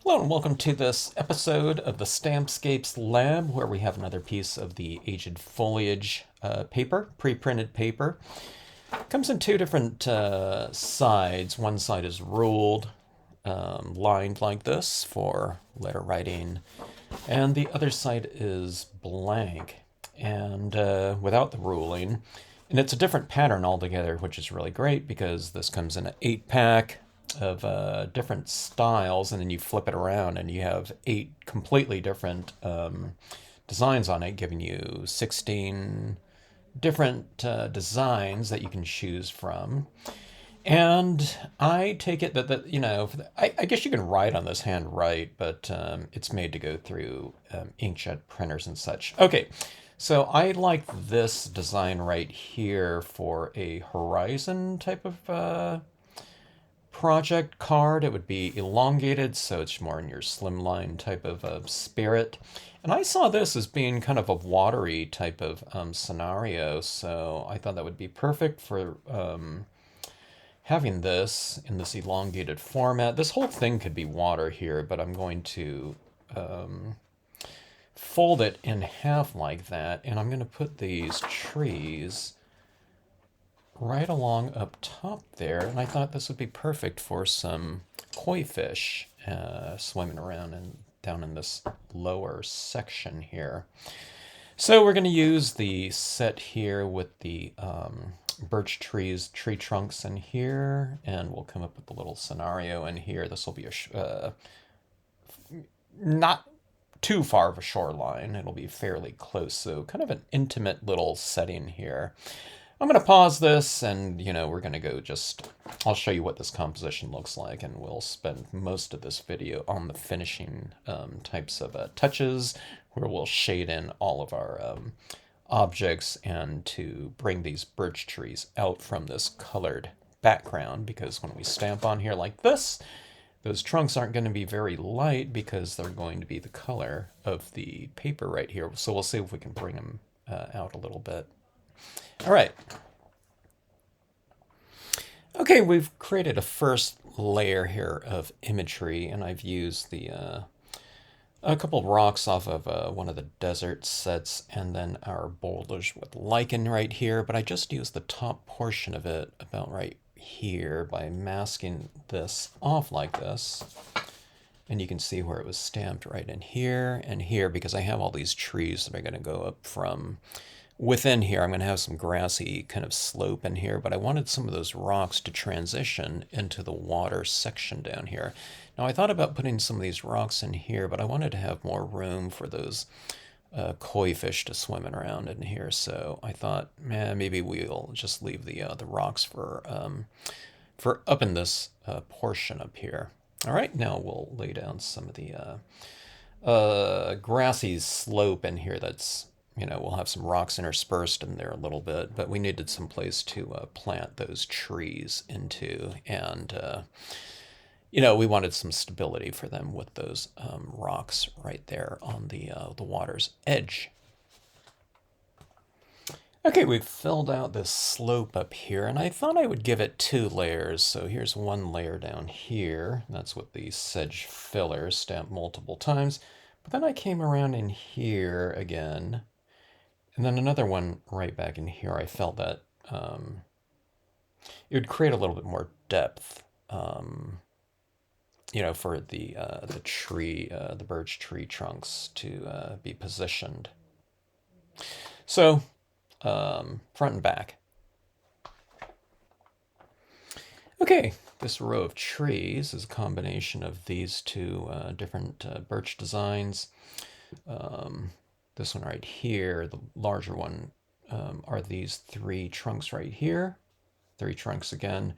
Hello and welcome to this episode of the Stampscapes lab where we have another piece of the aged foliage paper, pre-printed paper. It comes in two different sides. One side is ruled, lined like this for letter writing, and the other side is blank and without the ruling. And it's a different pattern altogether, which is really great because this comes in an 8-pack of different styles, and then you flip it around and you have 8 completely different designs on it, giving you 16 different designs that you can choose from. And I take it that I guess you can write on this handwrite, but it's made to go through inkjet printers and such. Okay, so I like this design right here for a horizon type of project card. It would be elongated, so it's more in your slimline type of spirit. And I saw this as being kind of a watery type of scenario, so I thought that would be perfect for having this in this elongated format. This whole thing could be water here, but I'm going to fold it in half like that, and I'm going to put these trees right along up top there, and I thought this would be perfect for some koi fish swimming around and down in this lower section here. So we're going to use the set here with the birch trees, tree trunks in here, and we'll come up with a little scenario in here. This will be a not too far of a shoreline. It'll be fairly close, so kind of an intimate little setting here. I'm going to pause this and, we're going to go I'll show you what this composition looks like, and we'll spend most of this video on the finishing types of touches, where we'll shade in all of our objects and to bring these birch trees out from this colored background, because when we stamp on here like this, those trunks aren't going to be very light because they're going to be the color of the paper right here. So we'll see if we can bring them out a little bit. All right. Okay, we've created a first layer here of imagery, and I've used a couple of rocks off of one of the desert sets, and then our boulders with lichen right here, but I just used the top portion of it about right here by masking this off like this. And you can see where it was stamped right in here and here, because I have all these trees that are going to go up from within here. I'm going to have some grassy kind of slope in here, but I wanted some of those rocks to transition into the water section down here. Now I thought about putting some of these rocks in here, but I wanted to have more room for those koi fish to swim around in here. So I thought, maybe we'll just leave the rocks for up in this portion up here. All right, now we'll lay down some of the grassy slope in here. That's, we'll have some rocks interspersed in there a little bit, but we needed some place to plant those trees into, and we wanted some stability for them with those rocks right there on the water's edge. Okay, we've filled out this slope up here, and I thought I would give it 2 layers. So here's one layer down here. That's with the sedge filler stamped multiple times. But then I came around in here again, and then another one right back in here. I felt that it would create a little bit more depth, for the tree, the birch tree trunks to be positioned. So front and back. Okay, this row of trees is a combination of these two different birch designs. This one right here, the larger one, are these 3 trunks right here. 3 trunks again.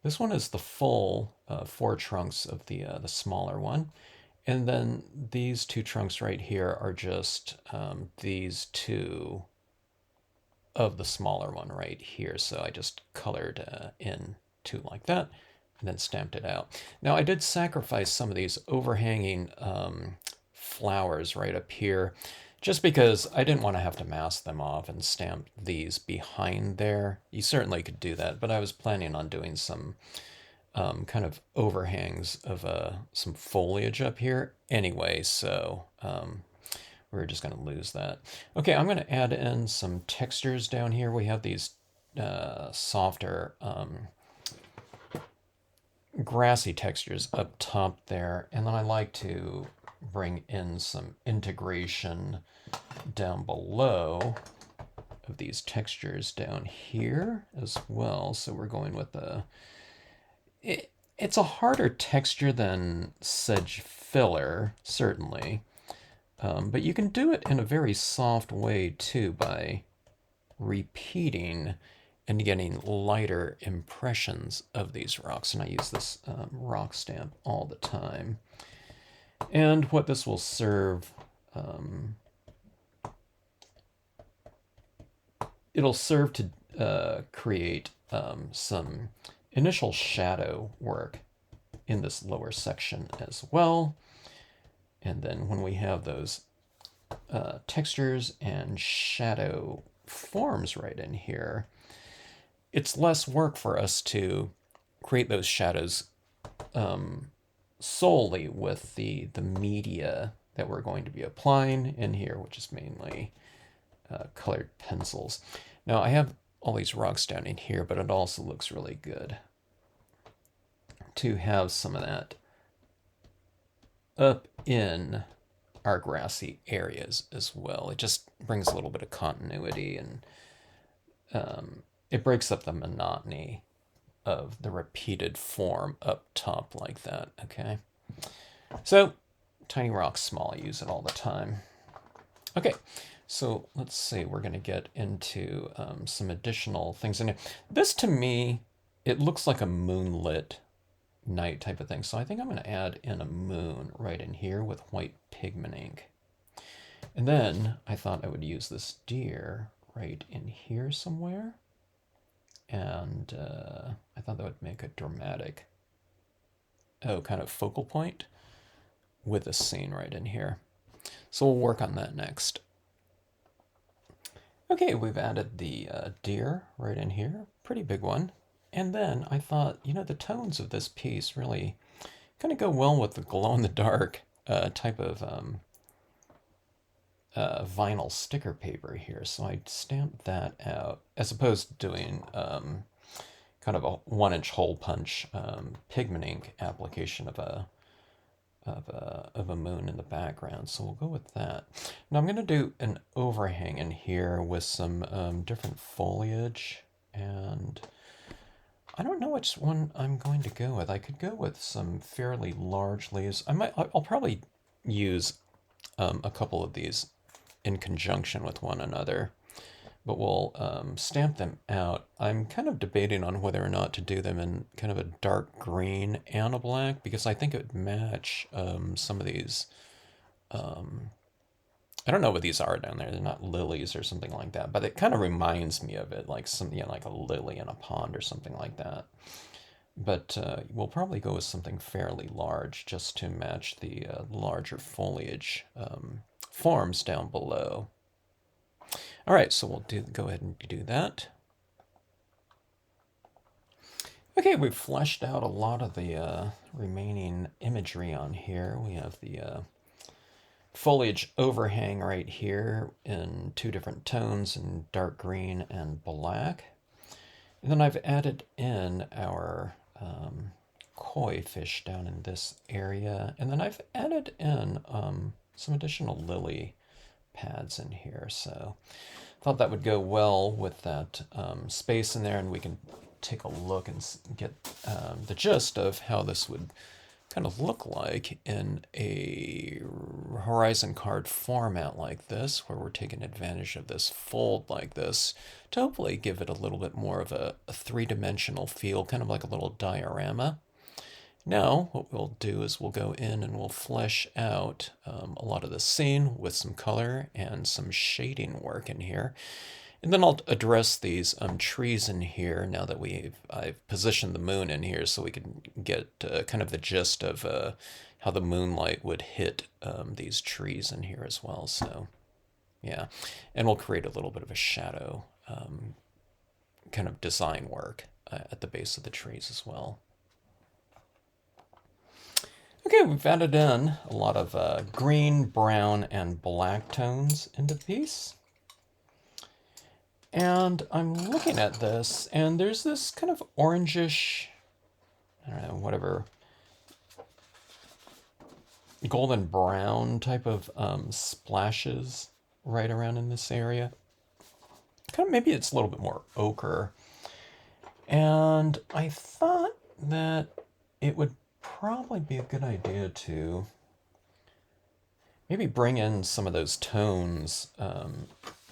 This one is the full 4 trunks of the smaller one. And then these 2 trunks right here are just these 2 of the smaller one right here. So I just colored in 2 like that and then stamped it out. Now I did sacrifice some of these overhanging flowers right up here, just because I didn't want to have to mask them off and stamp these behind there. You certainly could do that, but I was planning on doing some kind of overhangs of some foliage up here anyway, so we're just going to lose that. Okay, I'm going to add in some textures down here. We have these softer grassy textures up top there, and then I like to bring in some integration down below of these textures down here as well. So we're going with it's a harder texture than sedge filler, certainly, but you can do it in a very soft way too by repeating and getting lighter impressions of these rocks. And I use this rock stamp all the time. And what this will serve, it'll serve to create some initial shadow work in this lower section as well. And then when we have those textures and shadow forms right in here, it's less work for us to create those shadows solely with the media that we're going to be applying in here, which is mainly colored pencils. Now I have all these rocks down in here, but it also looks really good to have some of that up in our grassy areas as well. It just brings a little bit of continuity, and it breaks up the monotony of the repeated form up top like that, okay? So, tiny rocks, small, I use it all the time. Okay, so let's see, we're gonna get into some additional things in here. This, to me, it looks like a moonlit night type of thing, so I think I'm gonna add in a moon right in here with white pigment ink. And then I thought I would use this deer right in here somewhere. And I thought that would make a dramatic, kind of focal point with a scene right in here. So we'll work on that next. Okay, we've added the deer right in here, pretty big one. And then I thought, the tones of this piece really kind of go well with the glow-in-the-dark type of vinyl sticker paper here. So I stamped that out, as opposed to doing kind of a 1-inch hole punch pigment ink application of a moon in the background. So we'll go with that. Now I'm going to do an overhang in here with some different foliage, and I don't know which one I'm going to go with. I could go with some fairly large leaves. I'll probably use a couple of these in conjunction with one another, but we'll stamp them out. I'm kind of debating on whether or not to do them in kind of a dark green and a black, because I think it would match some of these. I don't know what these are down there. They're not lilies or something like that, but it kind of reminds me of it, like something like a lily in a pond or something like that. But we'll probably go with something fairly large just to match the larger foliage forms down below. All right, so we'll go ahead and do that. Okay, we've fleshed out a lot of the remaining imagery on here. We have the foliage overhang right here in 2 different tones, in dark green and black. And then I've added in our koi fish down in this area. And then I've added in some additional lily pads in here. So I thought that would go well with that space in there, and we can take a look and get the gist of how this would kind of look like in a horizon card format like this, where we're taking advantage of this fold like this to hopefully give it a little bit more of a 3-dimensional feel, kind of like a little diorama. Now, what we'll do is we'll go in and we'll flesh out a lot of the scene with some color and some shading work in here. And then I'll address these trees in here now that I've positioned the moon in here, so we can get kind of the gist of how the moonlight would hit these trees in here as well. So, yeah. And we'll create a little bit of a shadow kind of design work at the base of the trees as well. Okay, we've added in a lot of green, brown, and black tones into the piece. And I'm looking at this, and there's this kind of orangish, I don't know, whatever, golden brown type of splashes right around in this area. Kind of maybe it's a little bit more ochre. And I thought that it would probably be a good idea to maybe bring in some of those tones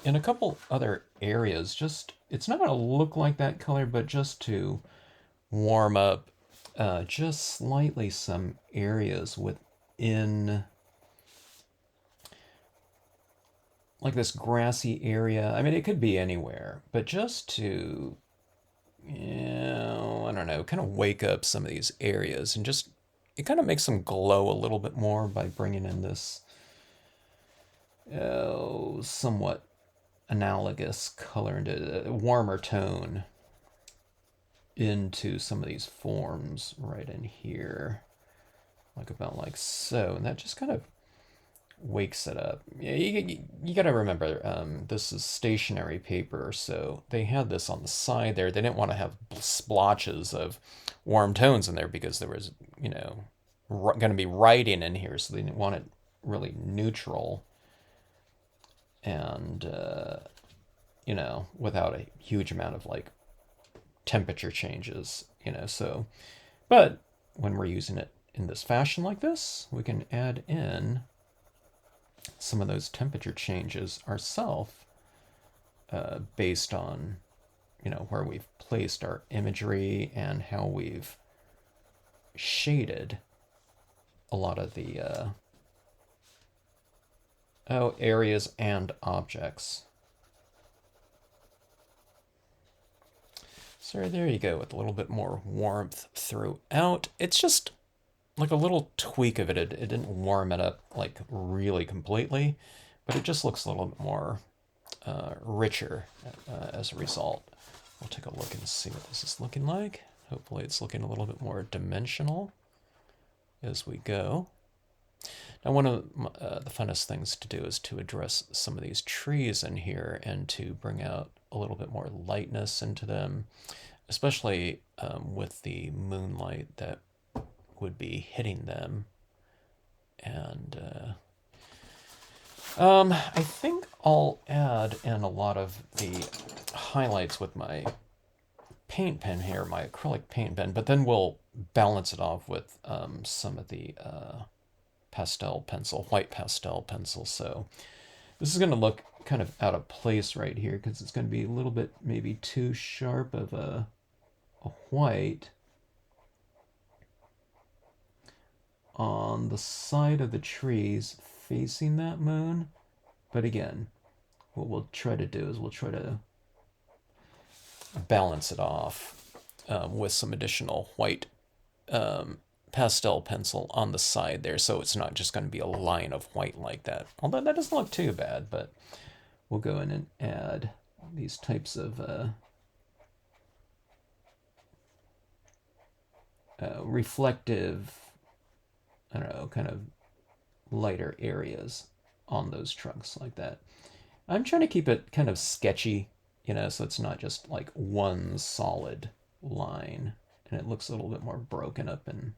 in a couple other areas. Just, it's not going to look like that color, but just to warm up just slightly some areas within like this grassy area. I mean, it could be anywhere, but just to, I don't know, kind of wake up some of these areas and just, it kind of makes them glow a little bit more by bringing in this somewhat analogous color into a warmer tone into some of these forms right in here, like about like so, and that just kind of wakes it up. Yeah, you got to remember, this is stationery paper, so they had this on the side there. They didn't want to have splotches of warm tones in there because there was, going to be writing in here, so they didn't want it really neutral and, without a huge amount of like temperature changes, so, but when we're using it in this fashion like this, we can add in some of those temperature changes ourselves based on, where we've placed our imagery and how we've shaded a lot of the areas and objects. So there you go, with a little bit more warmth throughout. It's just like a little tweak of it. It didn't warm it up like really completely, but it just looks a little bit more richer as a result. We'll take a look and see what this is looking like. Hopefully it's looking a little bit more dimensional as we go. Now, one of the funnest things to do is to address some of these trees in here and to bring out a little bit more lightness into them, especially with the moonlight that would be hitting them. And I think I'll add in a lot of the highlights with my paint pen here, my acrylic paint pen, but then we'll balance it off with some of the white pastel pencil. So this is going to look kind of out of place right here because it's going to be a little bit maybe too sharp of a white on the side of the trees facing that moon. But again, what we'll try to do is we'll try to balance it off with some additional white pastel pencil on the side there, so it's not just going to be a line of white like that. Although that doesn't look too bad, but we'll go in and add these types of reflective, I don't know, kind of lighter areas on those trunks like that. I'm trying to keep it kind of sketchy, so it's not just like one solid line, and it looks a little bit more broken up. And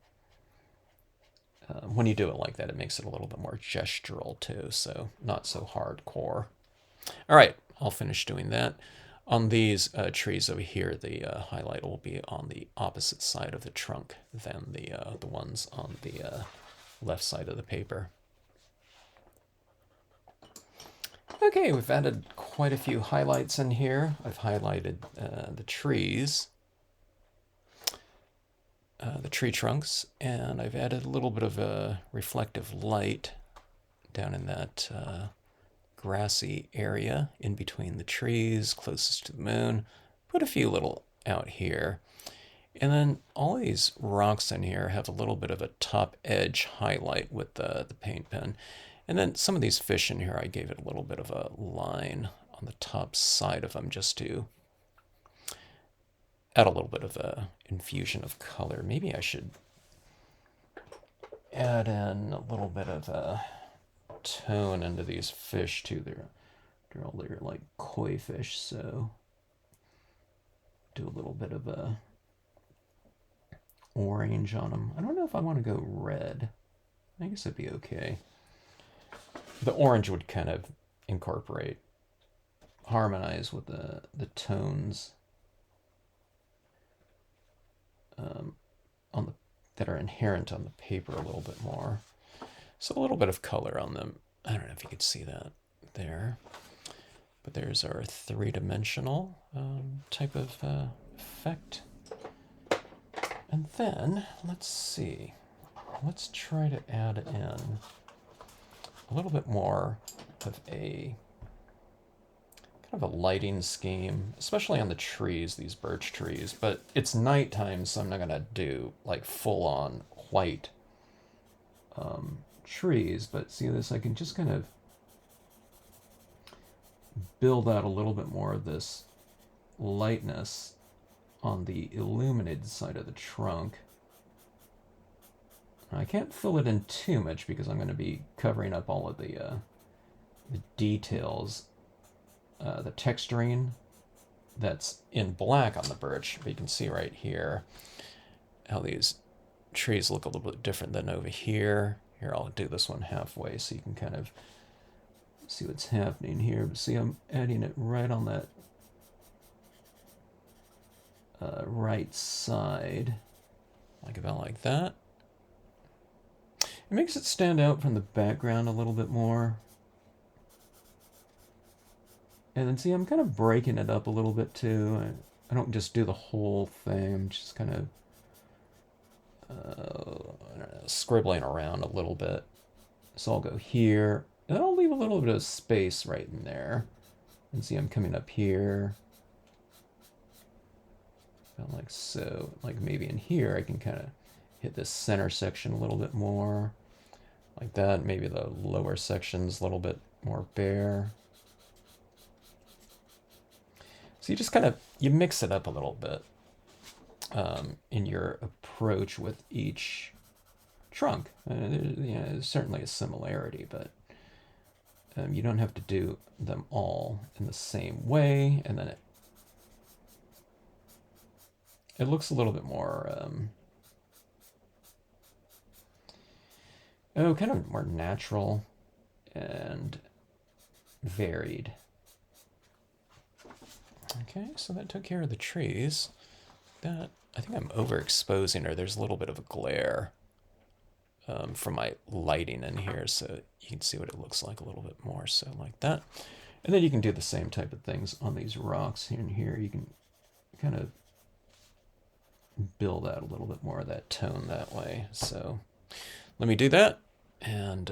when you do it like that, it makes it a little bit more gestural too, so not so hardcore. All right, I'll finish doing that. On these trees over here, the highlight will be on the opposite side of the trunk than the ones on the left side of the paper. Okay, we've added quite a few highlights in here. I've highlighted the trees, the tree trunks, and I've added a little bit of a reflective light down in that grassy area in between the trees closest to the moon. Put a few little out here. And then all these rocks in here have a little bit of a top edge highlight with the paint pen. And then some of these fish in here, I gave it a little bit of a line on the top side of them just to add a little bit of a infusion of color. Maybe I should add in a little bit of tone into these fish too. They're all like koi fish, so do a little bit of a orange on them. I don't know if I want to go red. I guess it'd be okay. The orange would kind of harmonize with the tones on the that are inherent on the paper a little bit more. So a little bit of color on them. I don't know if you could see that there, but there's our three-dimensional type of effect. And then let's see. Let's try to add in a little bit more of a kind of a lighting scheme, especially on the trees, these birch trees. But it's nighttime, so I'm not gonna do like full-on white trees. But see this, I can just kind of build out a little bit more of this lightness on the illuminated side of the trunk. I can't fill it in too much because I'm going to be covering up all of the details, the texturing that's in black on the birch. But you can see right here how these trees look a little bit different than over here. Here, I'll do this one halfway so you can kind of see what's happening here. But see, I'm adding it right on that right side, like about like that. It makes it stand out from the background a little bit more. And then see, I'm kind of breaking it up a little bit too. I don't just do the whole thing. I'm just kind of I don't know, scribbling around a little bit. So I'll go here, and I'll leave a little bit of space right in there. And see, I'm coming up here. Like so. Like maybe in here I can kind of hit this center section a little bit more. Like that. Maybe the lower section's a little bit more bare. So you just kind of, you mix it up a little bit in your approach with each trunk. There's certainly a similarity, but you don't have to do them all in the same way. And then it looks a little bit more, kind of more natural and varied. Okay, so that took care of the trees. That, I think I'm overexposing, or there's a little bit of a glare from my lighting in here, so you can see what it looks like a little bit more, so like that. And then you can do the same type of things on these rocks here and here. You can kind of build out a little bit more of that tone that way. So let me do that, and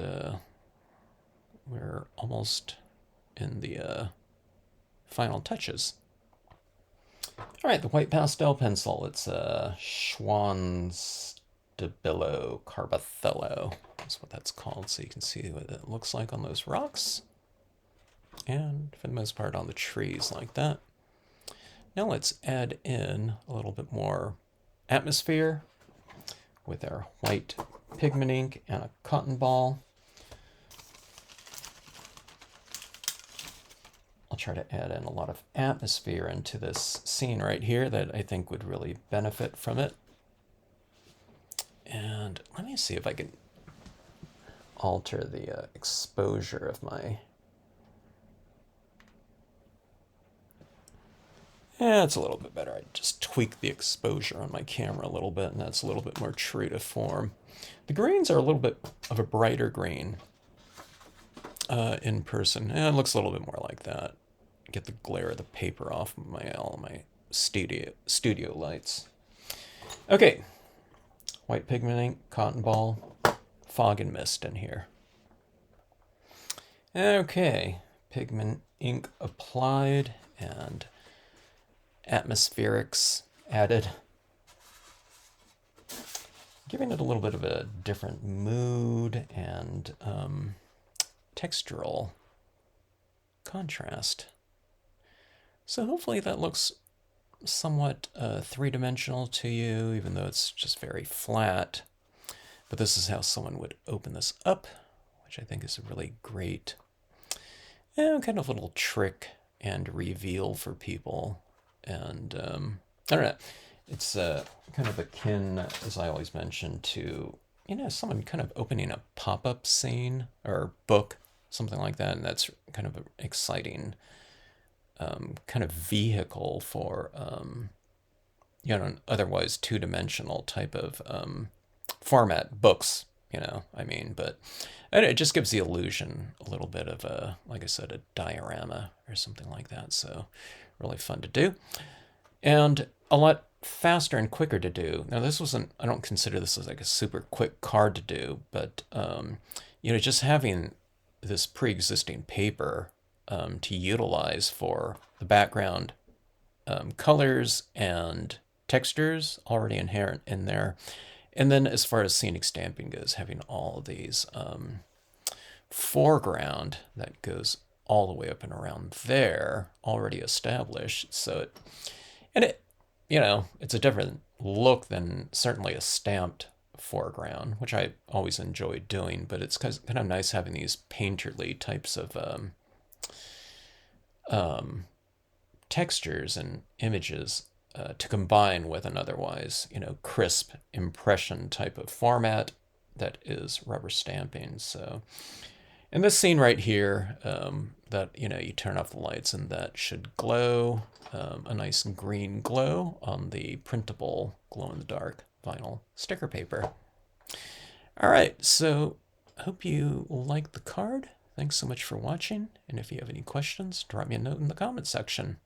we're almost in the final touches. All right, the white pastel pencil. It's a Schwann Stabilo Carbothello. That's what that's called, so you can see what it looks like on those rocks. And for the most part on the trees like that. Now let's add in a little bit more atmosphere with our white pigment ink and a cotton ball. I'll try to add in a lot of atmosphere into this scene right here that I think would really benefit from it. And let me see if I can alter the exposure of my... Yeah, it's a little bit better. I just tweak the exposure on my camera a little bit, and that's a little bit more true to form. The greens are a little bit of a brighter green in person. And it looks a little bit more like that. Get the glare of the paper off all my studio lights. Okay, white pigment ink, cotton ball, fog and mist in here. Okay, pigment ink applied and atmospherics added, giving it a little bit of a different mood and textural contrast. So hopefully that looks somewhat three-dimensional to you, even though it's just very flat. But this is how someone would open this up, which I think is a really great kind of little trick and reveal for people. And I don't know, it's kind of akin, as I always mention, to, someone kind of opening a pop-up scene or book, something like that. And that's kind of an exciting kind of vehicle for, an otherwise two-dimensional type of format books, but it just gives the illusion a little bit of a, like I said, a diorama or something like that. So really fun to do and a lot faster and quicker to do. Now this wasn't, I don't consider this as like a super quick card to do, but just having this pre-existing paper to utilize for the background colors and textures already inherent in there. And then as far as scenic stamping goes, having all of these foreground that goes all the way up and around there already established. So it's a different look than certainly a stamped foreground, which I always enjoy doing, but it's kind of nice having these painterly types of textures and images to combine with an otherwise, crisp impression type of format that is rubber stamping. So in this scene right here, that, you turn off the lights and that should glow, a nice green glow on the printable glow-in-the-dark vinyl sticker paper. All right, so hope you liked the card. Thanks so much for watching, and if you have any questions, drop me a note in the comment section.